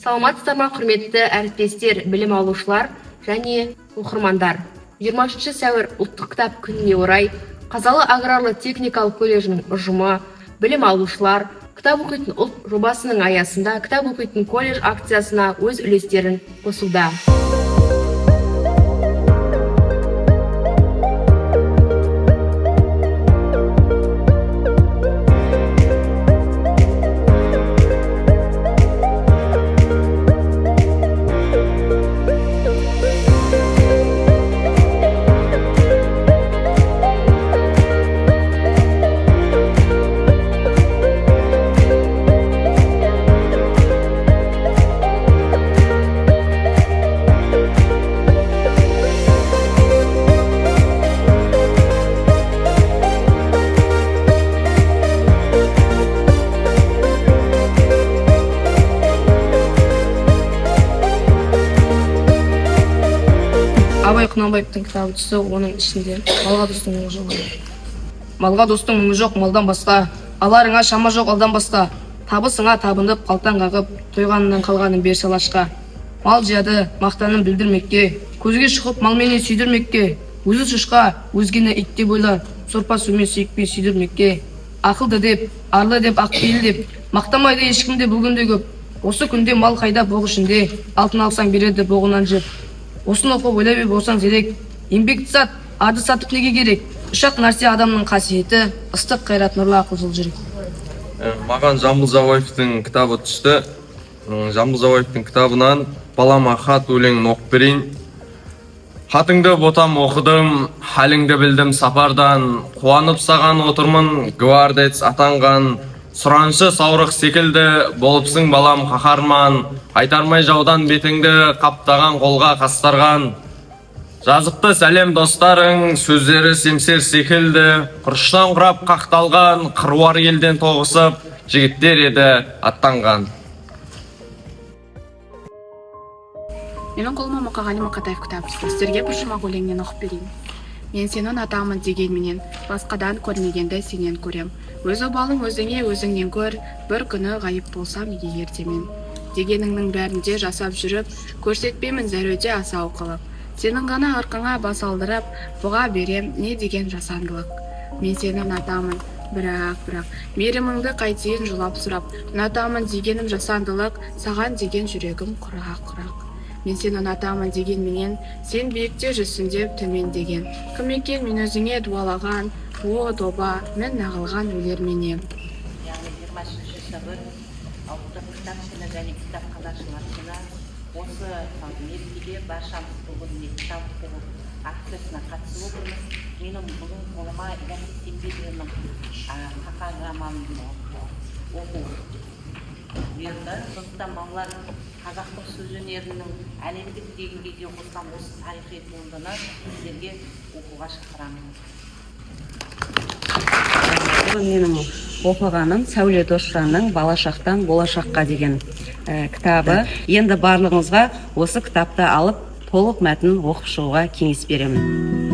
Саламатсыздар ма, құрметті әріптестер, білім алушылар және оқырмандар. 20 сәуір ұлттық кітап күніне орай Қазалы аграрлы техникалық колледжінің ұжымы, білім алушылар, кітап оқитын ұлт жобасының аясында кітап оқитын колледж акциясына өз үлестерін қосуда. Абай Құнанбаевтың кітабы түсі, оның ішінде малға достың мұңы жоқ. Малға достың мұңы жоқ, малдан басқа, аларыңа шама жоқ алдан басқа. Табысыңа табынып, қалтаң қағып, тойғанынан қалғанын берші алашқа. Мал жияды, мақтанын білдірмекке, көзге шығып малменен сүйдірмекке. Өзі шышқа, өзгені итте бойла, сорпа сумен сүйікпен сүйдірмекке. Ақылды деп, арлы деп, ақпейіл деп, мақтамайды ешкімде бүгінде көп. Осы күнде мал қайда боқ ішінде, алтын алсаң береді боғынан жеп. Осыны оқып ойлай болсаң зерек, еңбекті сат, арды сатып неге керек? Үш-ақ нәрсе адамның қасиеті, ыстық қайрат, нұрлы ақыл, жол жүрек. Маған Жамбыл Забаевтың кітабы түсті. Жамбыл Забаевтың кітабынан балама хат өлеңін оқып берейін. Хатыңды ботам оқыдым, халіңді білдім сапардан, қуанып саған отырмын, гвардец атанған. Сұраншы саурық секілді, болыпсың балам қаһарман, айтармай жаудан бетіңді, қаптаған қолға қастарған. Жазыпты сәлем достарың, сөздері семсер секілді, құрыштан құрап қақталған, қыруар елден тоғысып, жігіттер еді аттанған. Менің қолыма Мұқағали Мақатаев кітабы түсті. Сіздерге бір жұмақ өлеңнен оқып берейін. Мен сені ұнатамын дегенменен, басқадан көрмегенді сенен көрем. Өз обалың өзіңе өзіңнен көр, бір күні ғайып болсам егер ертемен. Дегеніңнің бәрінде жасап жүріп, көрсетпеймін зәреуде аса оқылып. Сенің ғана арқаңа бас алдырып, бұға берем не деген жасандылық. Мен сені ұнатамын, бірақ, меріміңді қайтейін жылап сұрап, ұнатамын дегенім жасандылық, саған деген жүрегім құрақ. Мен сені ұнатамын дегенменен, сен биікте жүрсің деп төмен деген. Кім екен мен өзіңе дуалаған, о доба, мен нағылған өлерменен. Яғни 20 сәуір ұлттық кітапхана және кітапханашының атына осы мерекеде баршамыз бүгін кітап оқу акциясына қатысып отырмыз. Менің бүгін қолыма Яхия Сеңгелдиннің Қақан романын оқу берді. Сондықтан балалар қазақтың сөз өнерінің әлемдік деңгейге қосқан осы тарихи туындыны сіздерге оқуға шақырамын. Менің оқығаным Сәуле Досжанның Балашақтан болашаққа деген кітабы. Енді барлығыңызға осы кітапты алып толық мәтінін оқып шығуға кеңес беремін.